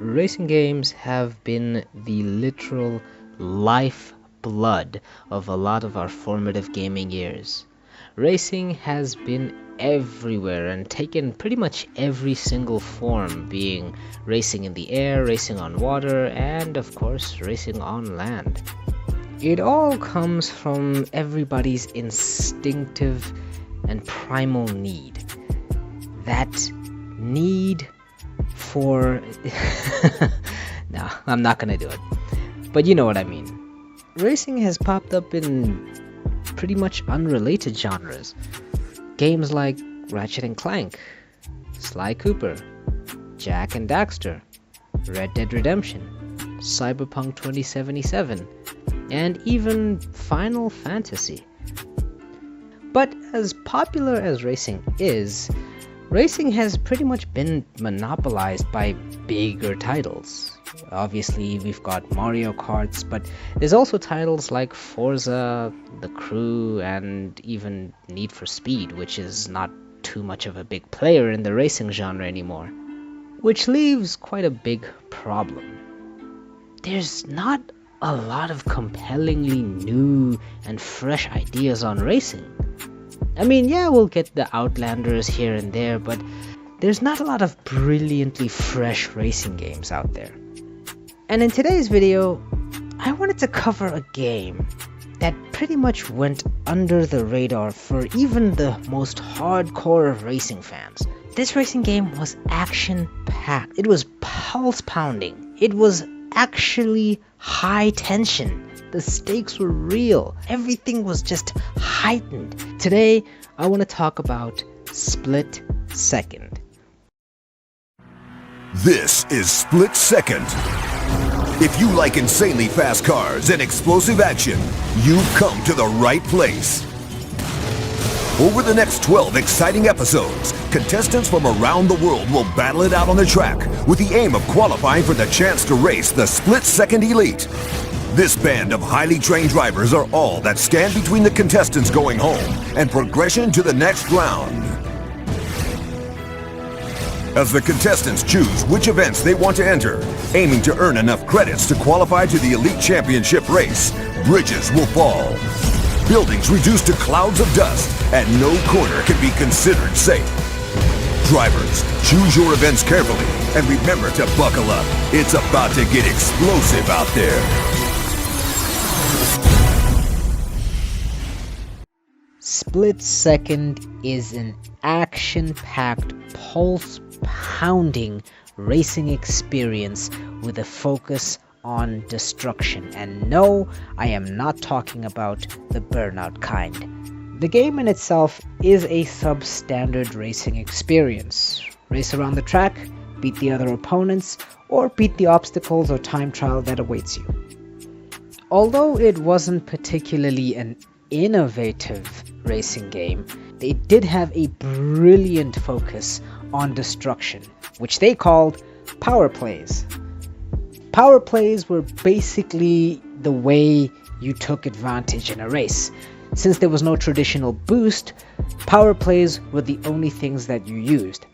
Racing games have been the literal lifeblood of a lot of our formative gaming years. Racing has been everywhere and taken pretty much every single form, being racing in the air, racing on water, and of course, racing on land. It all comes from everybody's instinctive and primal need. That need for no, I'm not gonna do it, but you know what I mean. Racing has popped up in pretty much unrelated genres. Games like Ratchet and Clank, Sly Cooper, Jak and Daxter, Red Dead Redemption, Cyberpunk 2077, and even Final Fantasy. But as popular as racing is, racing has pretty much been monopolized by bigger titles. Obviously, we've got Mario Karts, but there's also titles like Forza, The Crew, and even Need for Speed, which is not too much of a big player in the racing genre anymore. Which leaves quite a big problem. There's not a lot of compellingly new and fresh ideas on racing. I mean, yeah, we'll get the Outlanders here and there, but there's not a lot of brilliantly fresh racing games out there. And in today's video, I wanted to cover a game that pretty much went under the radar for even the most hardcore of racing fans. This racing game was action-packed. It was pulse-pounding. It was actually high tension. The stakes were real. Everything was just heightened. Today, I want to talk about Split Second. This is Split Second. If you like insanely fast cars and explosive action, you've come to the right place. Over the next 12 exciting episodes, contestants from around the world will battle it out on the track with the aim of qualifying for the chance to race the Split Second Elite. This band of highly trained drivers are all that stand between the contestants going home and progression to the next round. As the contestants choose which events they want to enter, aiming to earn enough credits to qualify to the Elite Championship race, bridges will fall. Buildings reduced to clouds of dust, and no corner can be considered safe. Drivers, choose your events carefully, and remember to buckle up. It's about to get explosive out there. Split Second is an action-packed, pulse-pounding racing experience with a focus on destruction. And no, I am not talking about the Burnout kind. The game in itself is a substandard racing experience. Race around the track, beat the other opponents, or beat the obstacles or time trial that awaits you. Although it wasn't particularly an innovative racing game, they did have a brilliant focus on destruction, which they called power plays. Power plays were basically the way you took advantage in a race. Since there was no traditional boost, power plays were the only things that you used.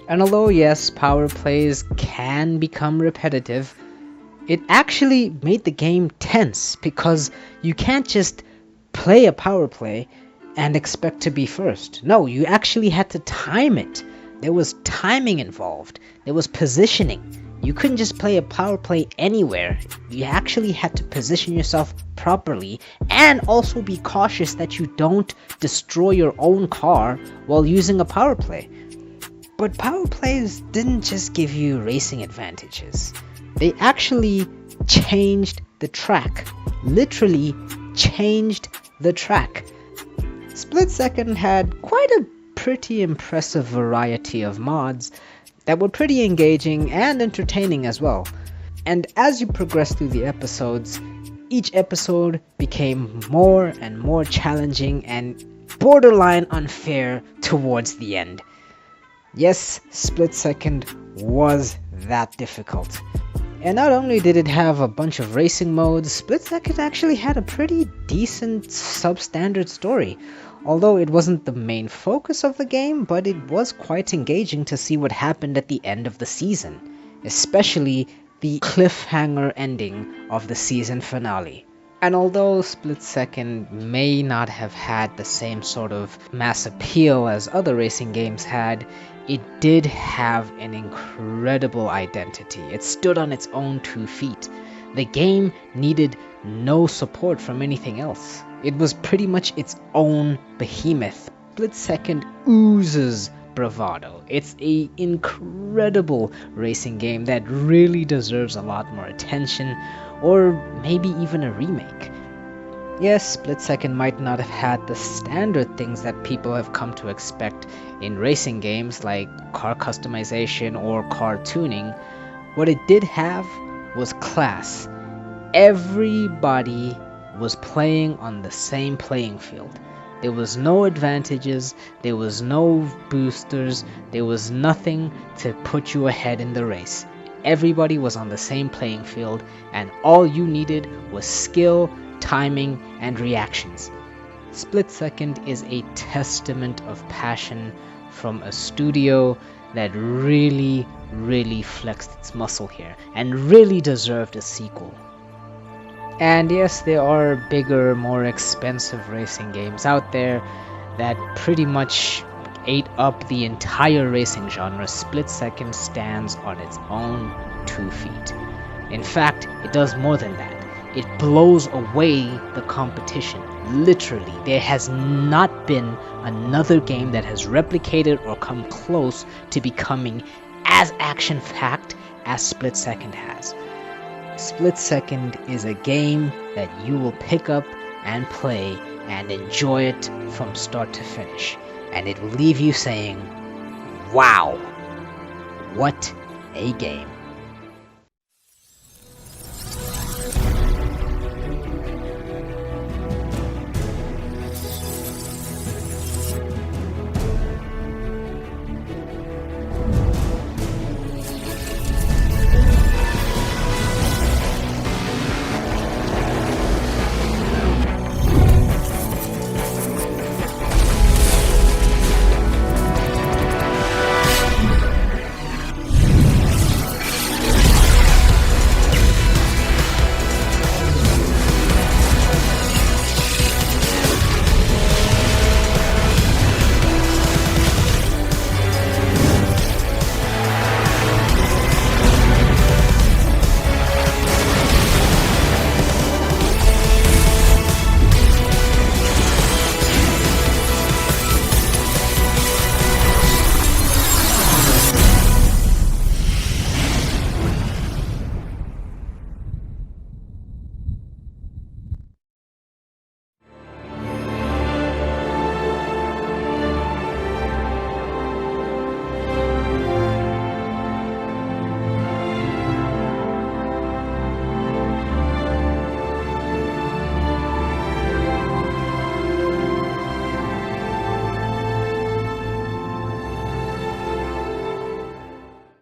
And although yes, power plays can become repetitive, it actually made the game tense because you can't just play a power play and expect to be first. No, you actually had to time it. There was timing involved. There was positioning. You couldn't just play a power play anywhere. You actually had to position yourself properly and also be cautious that you don't destroy your own car while using a power play. But power plays didn't just give you racing advantages. They actually changed the track. Literally changed the track. Split Second had quite a pretty impressive variety of mods that were pretty engaging and entertaining as well. And as you progress through the episodes, each episode became more and more challenging and borderline unfair towards the end. Yes, Split Second was that difficult. And not only did it have a bunch of racing modes, Split Second actually had a pretty decent substandard story. Although it wasn't the main focus of the game, but it was quite engaging to see what happened at the end of the season. especially the cliffhanger ending of the season finale. And although Split Second may not have had the same sort of mass appeal as other racing games had, it did have an incredible identity. It stood on its own 2 feet. The game needed no support from anything else. It was pretty much its own behemoth. Split Second oozes bravado. It's an incredible racing game that really deserves a lot more attention, or maybe even a remake. Yes, Split Second might not have had the standard things that people have come to expect in racing games like car customization or car tuning. What it did have was class. Everybody was playing on the same playing field. There was no advantages, there was no boosters, there was nothing to put you ahead in the race. Everybody was on the same playing field, and all you needed was skill, timing, and reactions. Split Second is a testament of passion from a studio that really flexed its muscle here and really deserved a sequel. And yes, there are bigger, more expensive racing games out there that pretty much ate up the entire racing genre. Split Second stands on its own 2 feet. In fact, it does more than that. It blows away the competition. Literally, there has not been another game that has replicated or come close to becoming as action-packed as Split Second has. Split Second is a game that you will pick up and play and enjoy it from start to finish. And it will leave you saying, wow, what a game.